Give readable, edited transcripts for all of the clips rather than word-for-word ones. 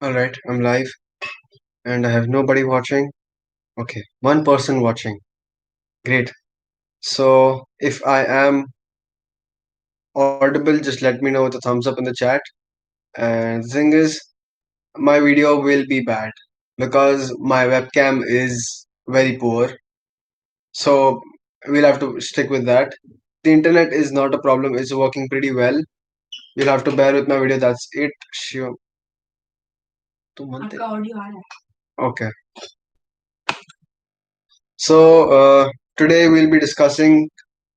Alright, I'm live and I have nobody watching. Okay, one person watching. Great. So if I am audible, just let me know with a thumbs up in the chat. And the thing is, my video will be bad because my webcam is very poor. So we'll have to stick with that. The internet is not a problem, it's working pretty well. You'll have to bear with my video, that's it. Sure. Okay. So today we'll be discussing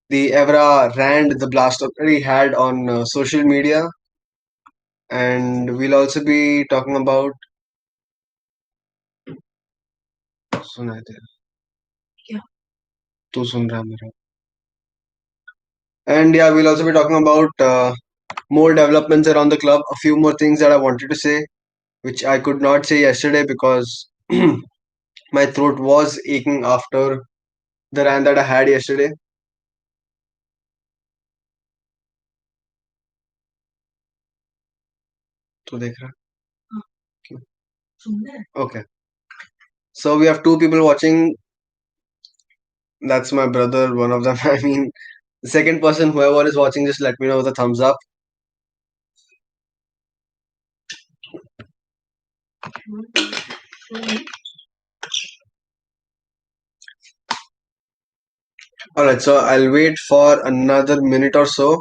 the Evra rant the Blaster had on social media, and we'll also be talking about. सुनाई दे तू सुन रहा है मेरा And yeah, we'll also be talking about more developments around the club. A few more things that I wanted to say, which I could not say yesterday because my throat was aching after the rant that I had yesterday. तो देख रहा है? क्यों? Okay. So we have two people watching. That's my brother, one of them. I mean, the second person, whoever is watching, just let me know with a thumbs up. Alright, so I'll wait for another minute or so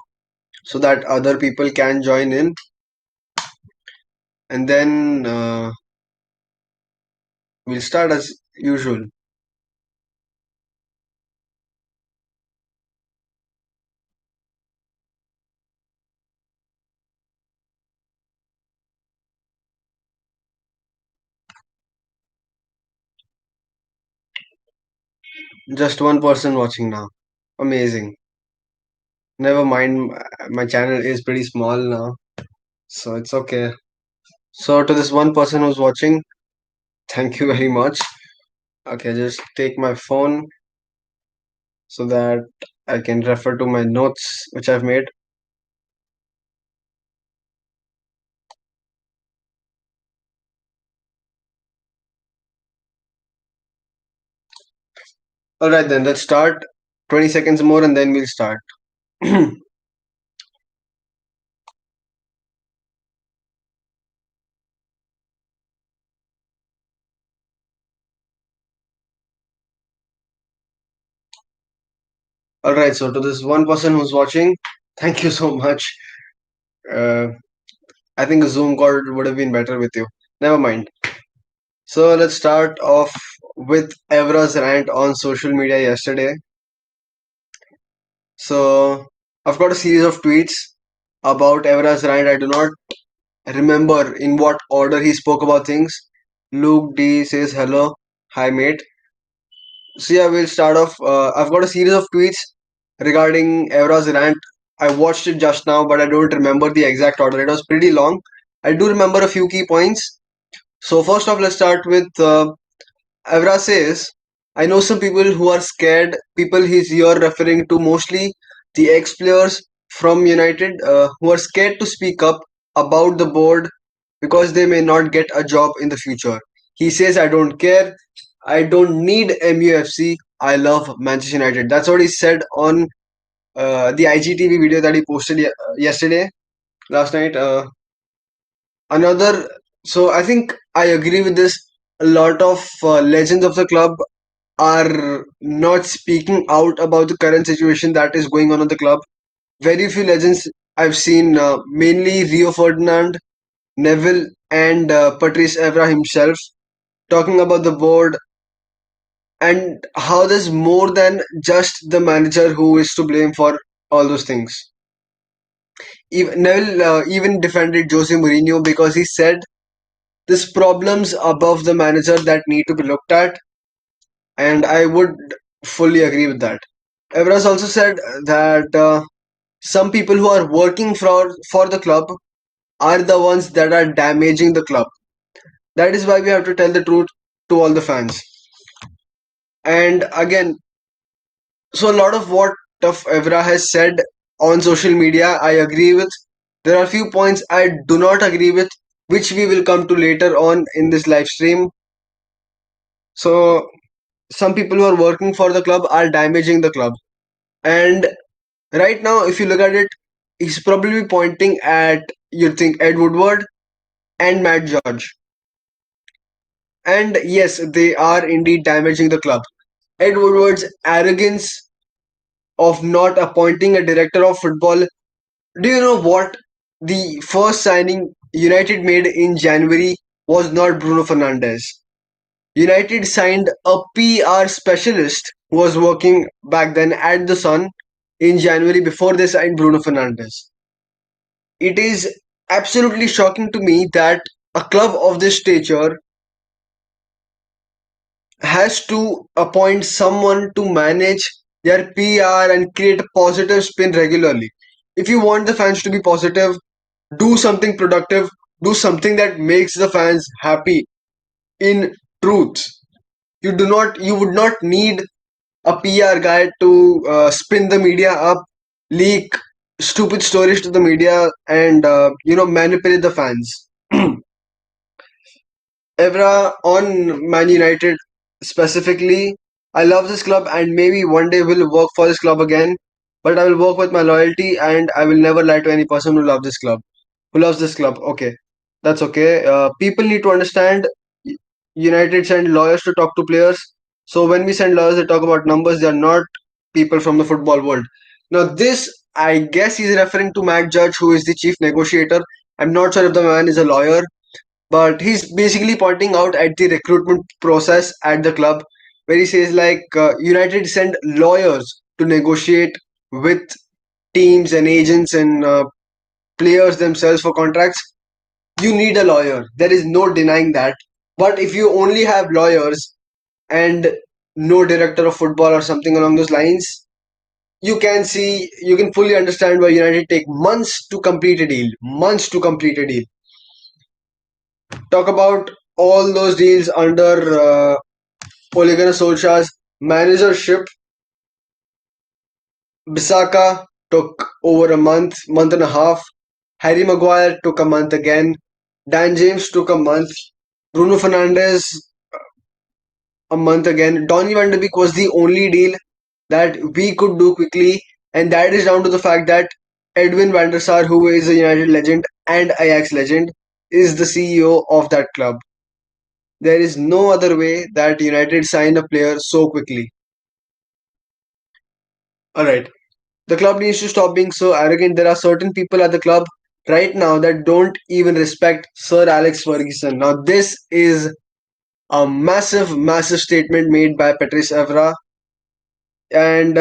that other people can join in. And then we'll start as usual. Just one person watching now. Amazing. Never mind, my channel is pretty small now, so it's okay. So to this one person who's watching, thank you very much. Okay, just take my phone so that I can refer to my notes which I've made. Alright then, let's start. 20 seconds more and then we'll start. Alright, so to this one person who's watching, thank you so much. Uh, I think a Zoom call would have been better with you. Never mind. So let's start off with Evra's rant on social media yesterday. So I've got a series of tweets about Evra's rant. I do not remember in what order he spoke about things. Luke D says hello, hi mate. So yeah, we'll start off. I've got a series of tweets regarding Evra's rant. I watched it just now, but I don't remember the exact order. It was pretty long. I do remember a few key points. So first off, let's start with Evra says, I know some people who are scared. People he's here referring to mostly the ex-players from United who are scared to speak up about the board because they may not get a job in the future. He says, I don't care. I don't need MUFC. I love Manchester United. That's what he said on the IGTV video that he posted yesterday, last night. Another, so I think I agree with this. A lot of legends of the club are not speaking out about the current situation that is going on in the club. Very few legends I've seen, mainly Rio Ferdinand, Neville, and Patrice Evra himself, talking about the board and how there's more than just the manager who is to blame for all those things. Even Neville even defended Jose Mourinho because he said there's problems above the manager that need to be looked at, and I would fully agree with that. Evra's also said that some people who are working for the club are the ones that are damaging the club. That is why we have to tell the truth to all the fans. And again, so a lot of what Evra has said on social media, I agree with. There are a few points I do not agree with. which we will come to later on in this live stream. So some people who are working for the club are damaging the club. And right now, if you look at it, he's probably pointing at, you think, Ed Woodward and Matt Judge. And yes, they are indeed damaging the club. Ed Woodward's arrogance of not appointing a director of football. Do you know what? The first signing United made in January was not Bruno Fernandes. United signed a PR specialist who was working back then at the Sun in January before they signed Bruno Fernandes. It is absolutely shocking to me that a club of this stature has to appoint someone to manage their PR and create a positive spin regularly. If you want the fans to be positive, do something productive, do something that makes the fans happy. In truth, you would not need a PR guy to spin the media up, leak stupid stories to the media, and manipulate the fans. Evra on Man United specifically. I love this club and maybe one day will work for this club again. But I will work with my loyalty and I will never lie to any person who loves this club. Who loves this club? Okay, that's okay. People need to understand. United send lawyers to talk to players. So when we send lawyers, they talk about numbers. They are not people from the football world. Now this, I guess, he's referring to Matt Judge, who is the chief negotiator. I'm not sure if the man is a lawyer, but he's basically pointing out at the recruitment process at the club, where he says like United send lawyers to negotiate with teams and agents and players themselves for contracts. You need a lawyer. There is no denying that. But if you only have lawyers and no director of football or something along those lines, you can fully understand why United take months to complete a deal. Months to complete a deal. Talk about all those deals under Ole Gunnar Solskjaer's managership. Bissaka took over a month and a half. Harry Maguire took a month again. Dan James took a month. Bruno Fernandes a month again. Donny van de Beek was the only deal that we could do quickly, and that is down to the fact that Edwin van der Sar, who is a United legend and Ajax legend, is the CEO of that club. There is no other way that United sign a player so quickly. Alright. The club needs to stop being so arrogant. There are certain people at the club right now that don't even respect Sir Alex Ferguson. Now, this is a massive, massive statement made by Patrice Evra. And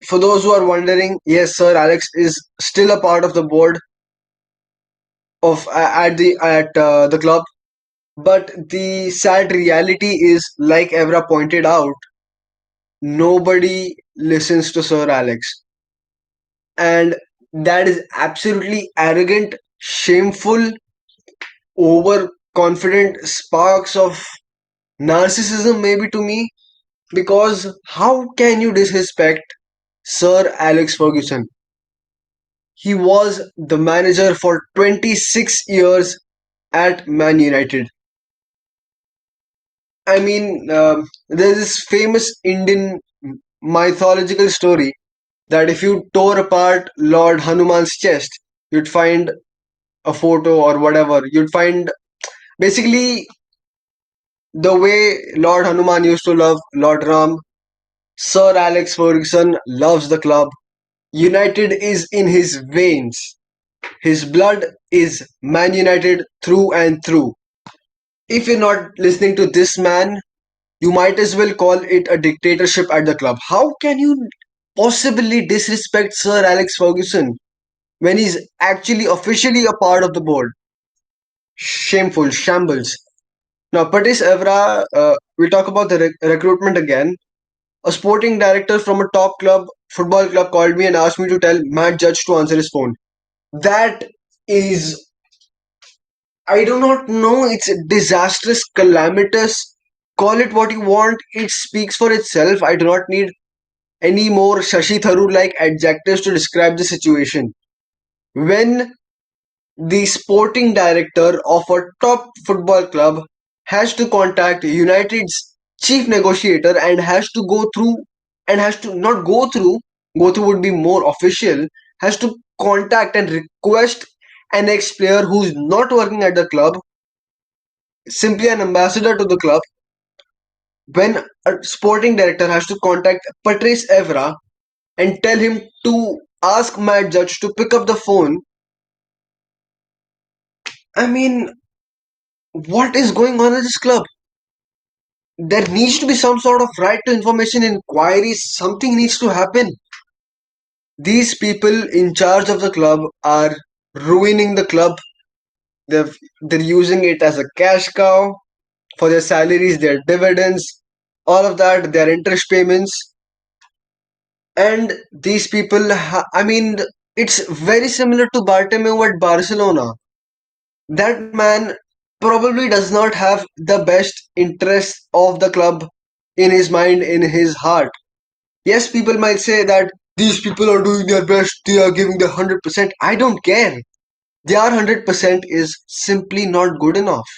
for those who are wondering, yes, Sir Alex is still a part of the board of at the club. But the sad reality is, like Evra pointed out, nobody listens to Sir Alex. And that is absolutely arrogant, shameful, overconfident sparks of narcissism, maybe to me, because how can you disrespect Sir Alex Ferguson? He was the manager for 26 years at Man United. I mean, there's this famous Indian mythological story that if you tore apart Lord Hanuman's chest, you'd find a photo or whatever. You'd find basically the way Lord Hanuman used to love Lord Ram. Sir Alex Ferguson loves the club. United is in his veins. His blood is Man United through and through. If you're not listening to this man, you might as well call it a dictatorship at the club. How can you possibly disrespect Sir Alex Ferguson when he's actually officially a part of the board? Shameful, shambles. Now, Patis Evra, we'll talk about the recruitment again. A sporting director from a top club, football club, called me and asked me to tell Matt Judge to answer his phone. That is, I do not know, it's disastrous, calamitous. Call it what you want, it speaks for itself. I do not need any more Shashi Tharoor like adjectives to describe the situation. When the sporting director of a top football club has to contact United's chief negotiator and has to not go through would be more official, has to contact and request an ex-player who's not working at the club, simply an ambassador to the club, when a sporting director has to contact Patrice Evra and tell him to ask Matt Judge to pick up the phone. I mean, what is going on at this club? There needs to be some sort of right to information inquiry. Something needs to happen. These people in charge of the club are ruining the club. They're using it as a cash cow for their salaries, their dividends, all of that, their interest payments. And these people, I mean, it's very similar to Bartomeu at Barcelona. That man probably does not have the best interests of the club in his mind, in his heart. Yes, people might say that these people are doing their best, they are giving their 100%. I don't care. Their 100% is simply not good enough.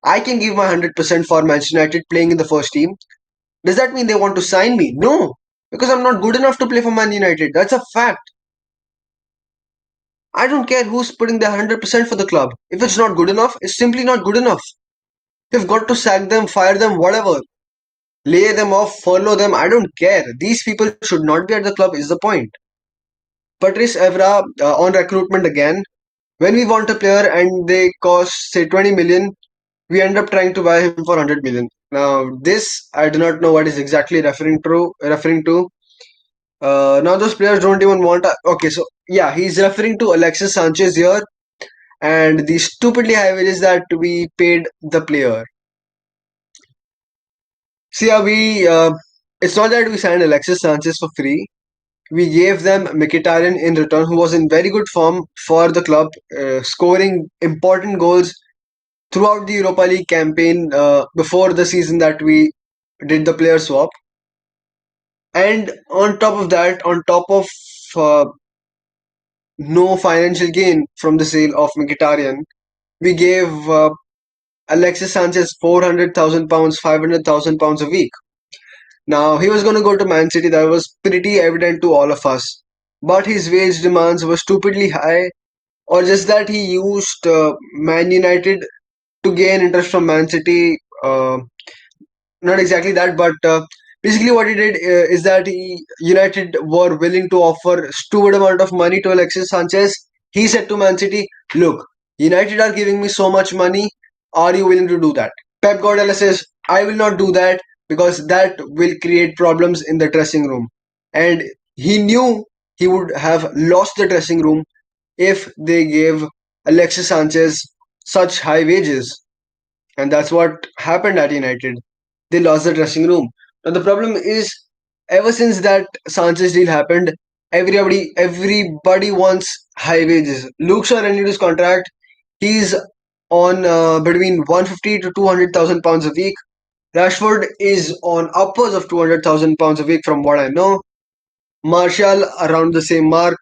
I can give my 100% for Manchester United playing in the first team. Does that mean they want to sign me? No, because I'm not good enough to play for Man United. That's a fact. I don't care who's putting their 100% for the club. If it's not good enough, it's simply not good enough. You've got to sack them, fire them, whatever. Lay them off, furlough them, I don't care. These people should not be at the club, is the point. Patrice Evra on recruitment again. When we want a player and they cost, say, 20 million, we end up trying to buy him for 100 million. Now, this, I do not know what is exactly referring to. Now, those players don't even want. Okay, so yeah, he's referring to Alexis Sanchez here and the stupidly high wages that we paid the player. See, it's not that we signed Alexis Sanchez for free. We gave them Mkhitaryan in return, who was in very good form for the club, scoring important goals throughout the Europa League campaign before the season that we did the player swap. And on top of that, on top of uh, no financial gain from the sale of Mkhitaryan, we gave Alexis Sanchez £400,000, £500,000 a week. Now, he was going to go to Man City, that was pretty evident to all of us. But his wage demands were stupidly high, or just that he used Man United to gain interest from Man City. Not exactly that, but basically what he did is that United were willing to offer stupid amount of money to Alexis Sanchez. He said to Man City, "Look, United are giving me so much money. Are you willing to do that?" Pep Guardiola says, "I will not do that because that will create problems in the dressing room." And he knew he would have lost the dressing room if they gave Alexis Sanchez such high wages. And that's what happened at United. They lost the dressing room. Now the problem is, ever since that Sanchez deal happened, everybody wants high wages. Luke Shaw renewed his contract. He's on between 150 to 200,000 pounds a week. Rashford is on upwards of 200,000 pounds a week from what I know. Martial around the same mark.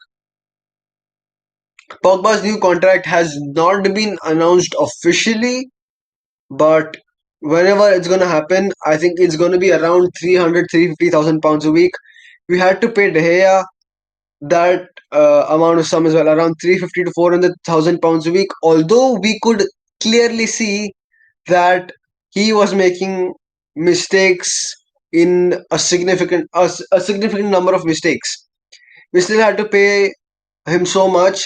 Pogba's new contract has not been announced officially, but whenever it's going to happen, I think it's going to be around 350,000 pounds a week. We had to pay De Gea that amount of sum as well, around 350 to 400,000 pounds a week. Although we could clearly see that he was making mistakes in a significant number of mistakes. We still had to pay him so much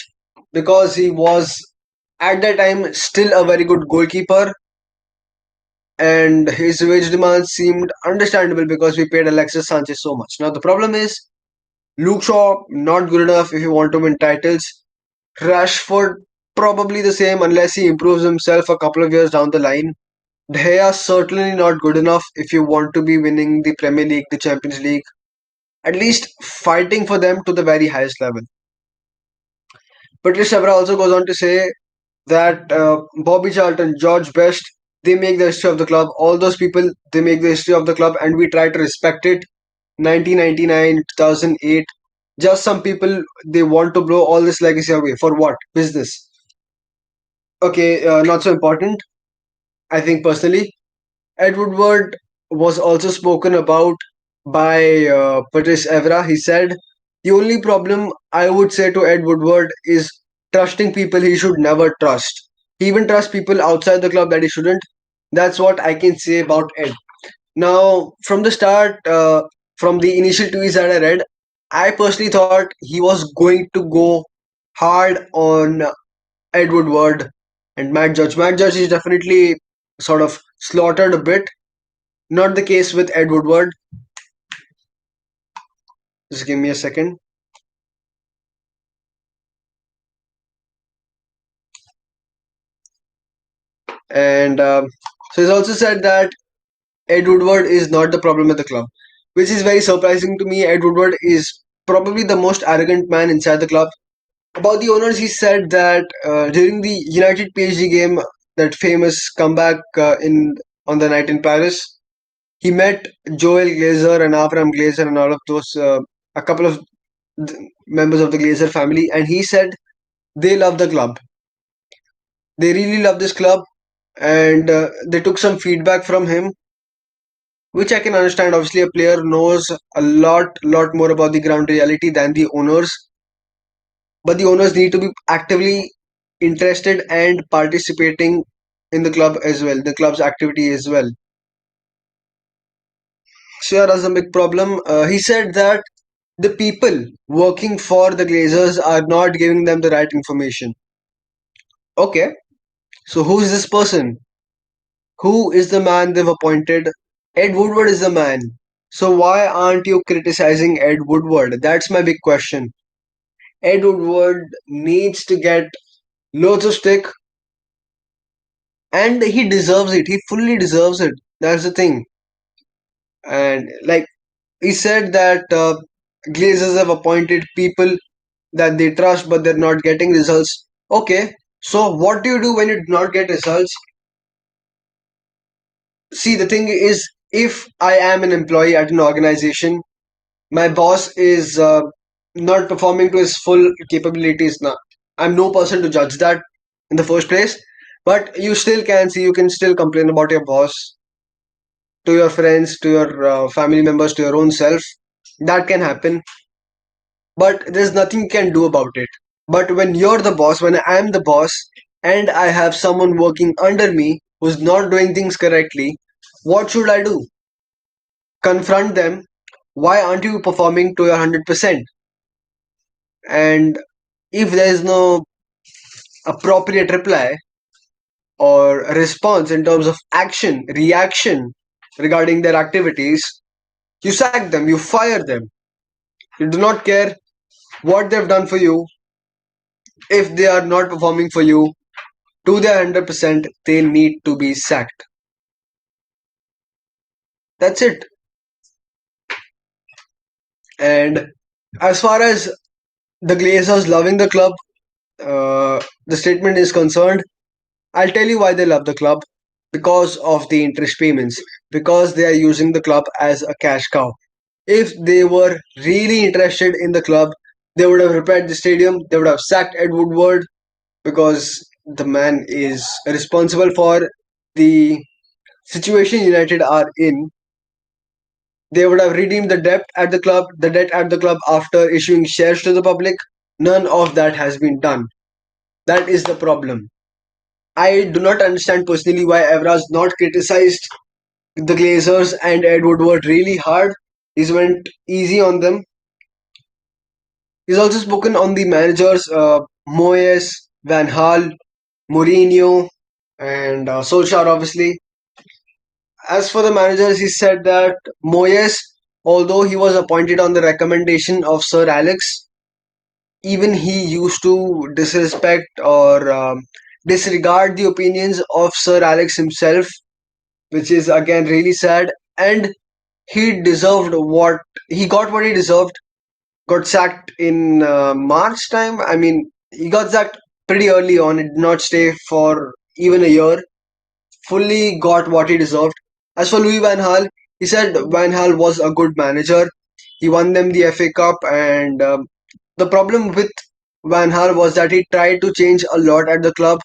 because he was at that time still a very good goalkeeper, and his wage demands seemed understandable because we paid Alexis Sanchez so much. Now the problem is Luke Shaw not good enough if you want to win titles. Rashford probably the same unless he improves himself a couple of years down the line. De Gea certainly not good enough if you want to be winning the Premier League, the Champions League, at least fighting for them to the very highest level. Patrice Evra also goes on to say that Bobby Charlton, George Best, they make the history of the club. All those people, they make the history of the club, and we try to respect it. 1999, 2008. Just some people, they want to blow all this legacy away. For what? Business. Okay, not so important. I think personally, Ed Woodward was also spoken about by Patrice Evra. He said the only problem I would say to Ed Woodward is trusting people he should never trust. He even trusts people outside the club that he shouldn't. That's what I can say about Ed. Now, from the start, from the initial tweets that I read, I personally thought he was going to go hard on Ed Woodward and Matt Judge. Matt Judge is definitely sort of slaughtered a bit. Not the case with Ed Woodward. Just give me a second. And so he's also said that Ed Woodward is not the problem at the club, which is very surprising to me. Ed Woodward is probably the most arrogant man inside the club. About the owners, he said that during the United PSG game, that famous comeback in on the night in Paris, he met Joel Glazer and Avram Glazer and all of those, a couple of members of the Glazer family, and he said they love the club. They really love this club, and they took some feedback from him, which I can understand. Obviously, a player knows a lot more about the ground reality than the owners, but the owners need to be actively interested and participating in the club as well, the club's activity as well. So yeah, that's a big problem. He said that the people working for the Glazers are not giving them the right information. Okay, so who is this person? Who is the man they've appointed? Ed Woodward is the man. So why aren't you criticizing Ed Woodward? That's my big question. Ed Woodward needs to get loads of stick, and he deserves it. He fully deserves it. That's the thing. And like he said that Glazers have appointed people that they trust, but they're not getting results. Okay, so what do you do when you do not get results? See, the thing is, if I am an employee at an organization, my boss is not performing to his full capabilities now. I'm no person to judge that in the first place, but you still can see, you can still complain about your boss to your friends, to your family members, to your own self. That can happen, but there's nothing you can do about it. But when you're the boss, when I'm the boss, and I have someone working under me who's not doing things correctly, what should I do? Confront them. Why aren't you performing to your 100%? And if there is no appropriate reply or response in terms of action, reaction regarding their activities, you sack them, you fire them. You do not care what they've done for you. If they are not performing for you to their 100%, they need to be sacked. That's it. And as far as the Glazers loving the club, the statement is concerned, I'll tell you why they love the club. Because of the interest payments, because they are using the club as a cash cow. If they were really interested in the club, they would have repaired the stadium, they would have sacked Ed Woodward because the man is responsible for the situation United are in. They would have redeemed the debt at the club after issuing shares to the public. None of that has been done. That is the problem. I do not understand personally why Evra's not criticized the Glazers and Ed Woodward really hard. He's went easy on them. He's also spoken on the managers Moyes, Van Gaal, Mourinho, and Solskjaer, obviously. As for the managers, he said that Moyes, although he was appointed on the recommendation of Sir Alex, even he used to disrespect or disregard the opinions of Sir Alex himself, which is again really sad. And he deserved what he got, what he deserved. Got sacked in March time. I mean, he got sacked pretty early on. He did not stay for even a year. Fully got what he deserved. As for Louis Van Gaal, he said Van Gaal was a good manager. He won them the FA Cup, and the problem with Van Gaal was that he tried to change a lot at the club.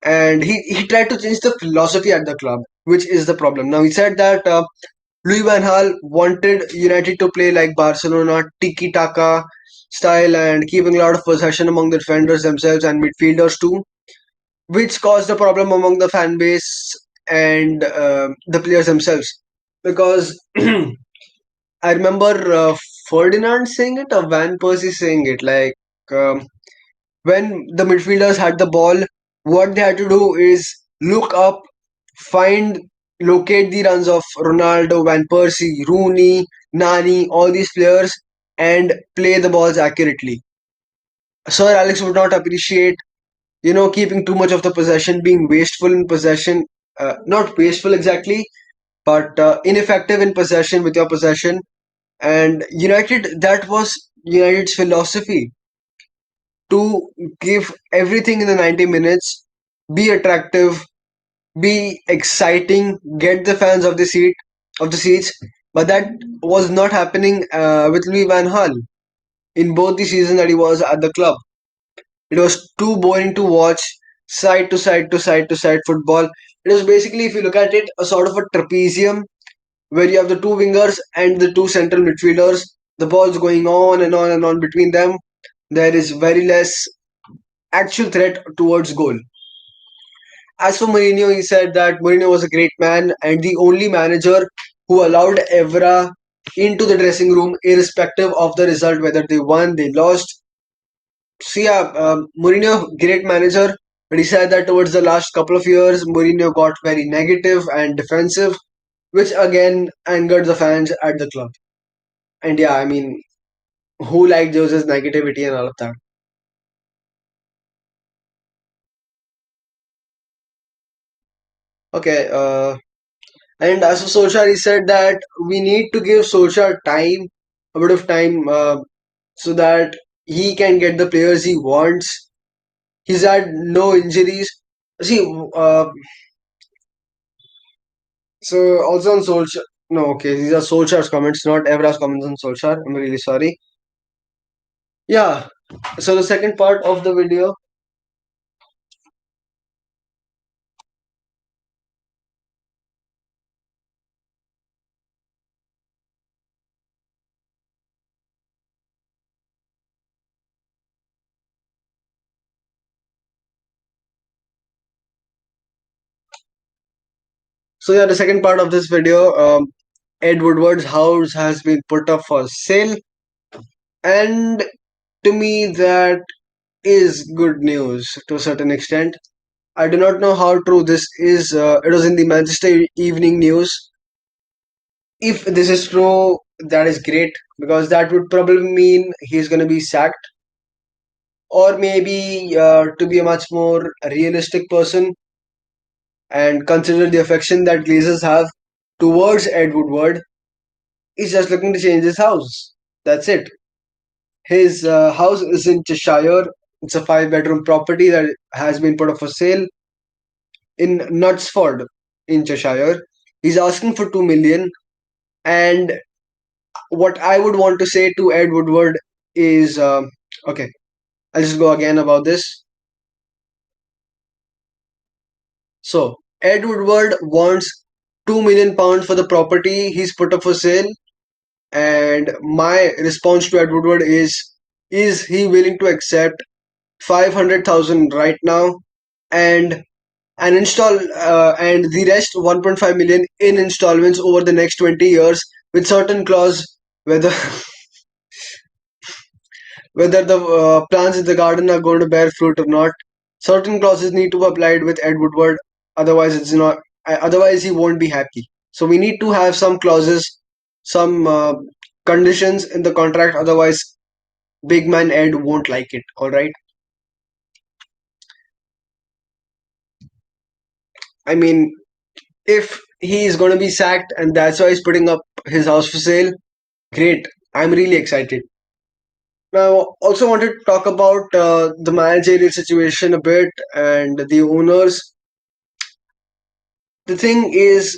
and he tried to change the philosophy at the club, which is the problem. Now he said that Louis van Gaal wanted United to play like Barcelona, tiki-taka style, and keeping a lot of possession among the defenders themselves and midfielders too, which caused a problem among the fan base and the players themselves. Because I remember Ferdinand saying it or Van Persie saying it, like um, when the midfielders had the ball, what they had to do is look up, find, locate the runs of Ronaldo, Van Persie, Rooney, Nani, all these players, and play the balls accurately. Sir Alex would not appreciate, keeping too much of the possession, being wasteful in possession, not wasteful exactly, but ineffective in possession with your possession. And United, that was United's philosophy to give everything in the 90 minutes, be attractive, be exciting, get the fans of the seats. But that was not happening with Louis Van Gaal in both the seasons that he was at the club. It was too boring to watch, side to side to side to side football. It was basically, if you look at it, a sort of a trapezium where you have the two wingers and the two central midfielders. The ball's going on and on and on between them. There is very less actual threat towards goal. As for Mourinho, he said that Mourinho was a great man and the only manager who allowed Evra into the dressing room, irrespective of the result, whether they won, they lost. So yeah, Mourinho, great manager, but he said that towards the last couple of years, Mourinho got very negative and defensive, which again angered the fans at the club. And yeah, I mean, who liked Jose's negativity and all of that? Okay, and as for Solskjaer, he said that we need to give Solskjaer time, a bit of time, so that he can get the players he wants. He's had no injuries. See, so also on Solskjaer. No, okay, these are Solskjaer's comments, not Evra's comments on Solskjaer. I'm really sorry. Yeah. So the second part of the video. So yeah, the second part of this video. Ed Woodward's house has been put up for sale, and to me that is good news to a certain extent. I do not know how true this is. It was in the Manchester Evening News. If this is true, that is great because that would probably mean he's going to be sacked, or maybe to be a much more realistic person and consider the affection that Glazers have towards Ed Woodward, he's just looking to change his house. That's it. His house is in Cheshire. It's a five-bedroom property that has been put up for sale in Knutsford in Cheshire. He's asking for 2 million. And what I would want to say to Ed Woodward is okay, I'll just go again about this. So, Ed Woodward wants £2 million for the property he's put up for sale. And my response to Ed Woodward is he willing to accept 500,000 right now and and the rest 1.5 million in installments over the next 20 years with certain clause whether whether the plants in the garden are going to bear fruit or not. Certain clauses need to be applied with Ed Woodward, otherwise it's not. Otherwise, he won't be happy. So we need to have some clauses, some conditions in the contract. Otherwise, big man Ed won't like it. All right. I mean, if he is going to be sacked and that's why he's putting up his house for sale, great. I'm really excited. Now, also wanted to talk about the managerial situation a bit and the owners. The thing is,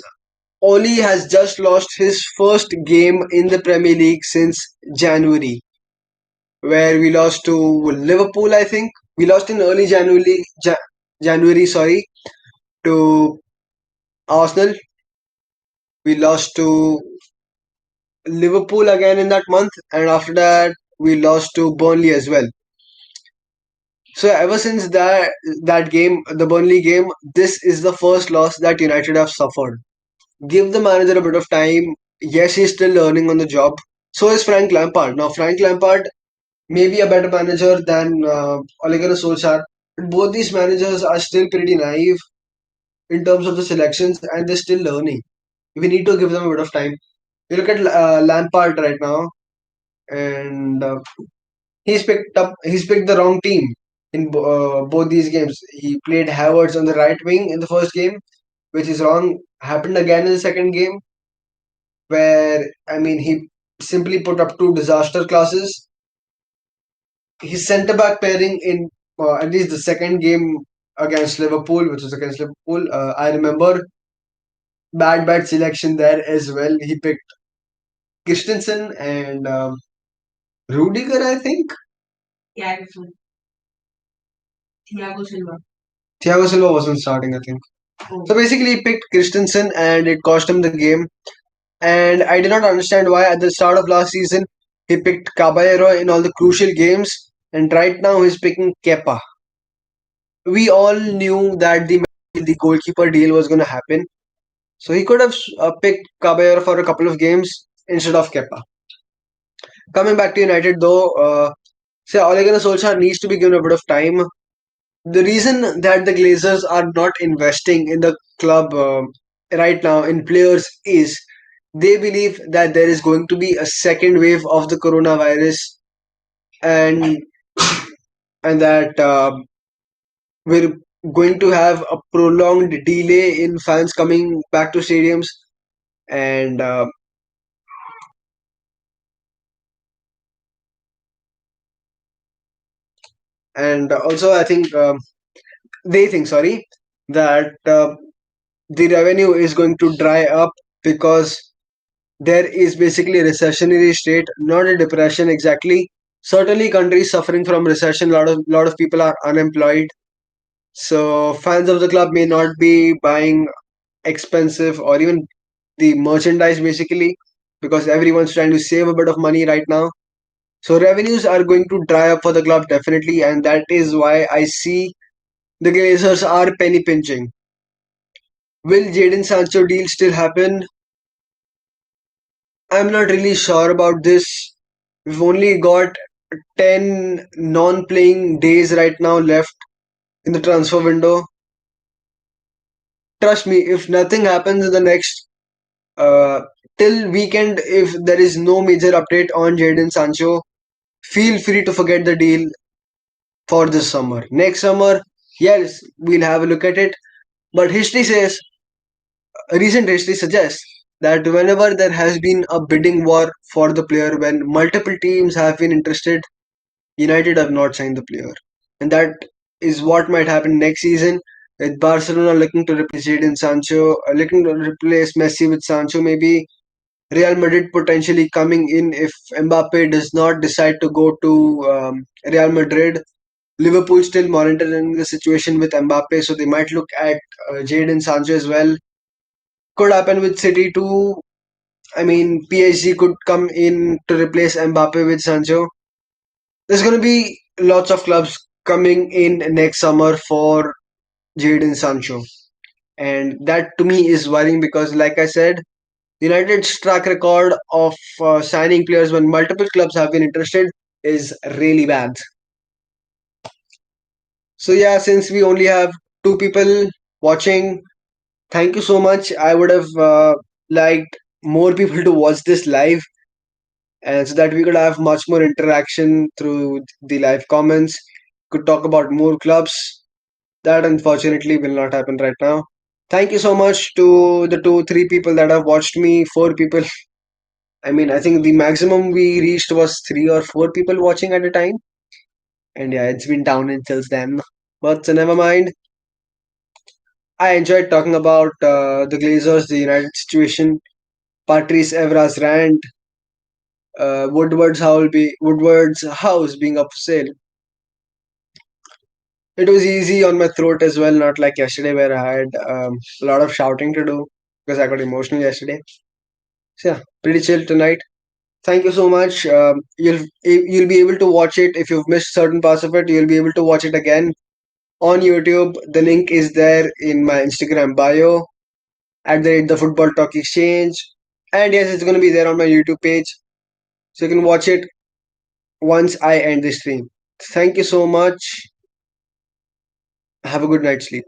Oli has just lost his first game in the Premier League since January, where we lost to Liverpool, I think. We lost in early January. January, sorry, to Arsenal. We lost to Liverpool again in that month, and after that we lost to Burnley as well. So ever since that game, the Burnley game, this is the first loss that United have suffered. Give the manager a bit of time. Yes, he's still learning on the job. So is Frank Lampard. Now Frank Lampard may be a better manager than Ole Gunnar Solskjaer. But both these managers are still pretty naive in terms of the selections, and they're still learning. We need to give them a bit of time. You look at Lampard right now, and he's picked the wrong team in both these games. He played Havertz on the right wing in the first game, which is wrong. Happened again in the second game, where he simply put up two disaster classes. His centre back pairing in at least the second game against Liverpool, which was against Liverpool, I remember bad selection there as well. He picked Christensen and Rudiger, I think. Thiago Silva wasn't starting, I think. So basically, he picked Christensen and it cost him the game. And I did not understand why at the start of last season he picked Caballero in all the crucial games, and right now he's picking Kepa. We all knew that the goalkeeper deal was going to happen, so he could have picked Caballero for a couple of games instead of Kepa. Coming back to United though, say Ole Gunnar Solskjaer needs to be given a bit of time. The reason that the Glazers are not investing in the club right now in players is they believe that there is going to be a second wave of the coronavirus, and that we're going to have a prolonged delay in fans coming back to stadiums, and also I think they think, sorry, that the revenue is going to dry up because there is basically a recessionary state, not a depression exactly. Certainly, countries suffering from recession, lot of people are unemployed. So fans of the club may not be buying expensive or even the merchandise basically, because everyone's trying to save a bit of money right now. So revenues are going to dry up for the club definitely, and that is why I see the Glazers are penny pinching. Will Jadon Sancho deal still happen? I'm not really sure about this. We've only got 10 non-playing days right now left in the transfer window. Trust me, if nothing happens in the next uh, till weekend, if there is no major update on Jadon Sancho, feel free to forget the deal for this summer. Next summer, yes, we'll have a look at it. But history says, recent history suggests that whenever there has been a bidding war for the player, when multiple teams have been interested, United have not signed the player. And that is what might happen next season with Barcelona looking to replace Jadon Sancho, looking to replace Messi with Sancho, maybe Real Madrid potentially coming in if Mbappe does not decide to go to Real Madrid. Liverpool still monitoring the situation with Mbappe, so they might look at Jadon Sancho as well. Could happen with City too. PSG could come in to replace Mbappe with Sancho. There's going to be lots of clubs coming in next summer for Jadon Sancho. And that to me is worrying because, like I said, United's track record of signing players when multiple clubs have been interested is really bad. So, yeah, since we only have two people watching, thank you so much. I would have liked more people to watch this live, and so that we could have much more interaction through the live comments, could talk about more clubs. That unfortunately will not happen right now. Thank you so much to the two, three people that have watched me, four people. I think the maximum we reached was three or four people watching at a time. And yeah, it's been down until then. But so never mind. I enjoyed talking about the Glazers, the United situation, Patrice Evra's rant, Woodward's house being up for sale. It was easy on my throat as well, not like yesterday where I had a lot of shouting to do because I got emotional yesterday. So yeah, pretty chill tonight. Thank you so much. You'll be able to watch it if you've missed certain parts of it. You'll be able to watch it again on YouTube. The link is there in my Instagram bio at the Football Talk Exchange, and yes, it's going to be there on my YouTube page, so you can watch it once I end the stream. Thank you so much. Have a good night's sleep.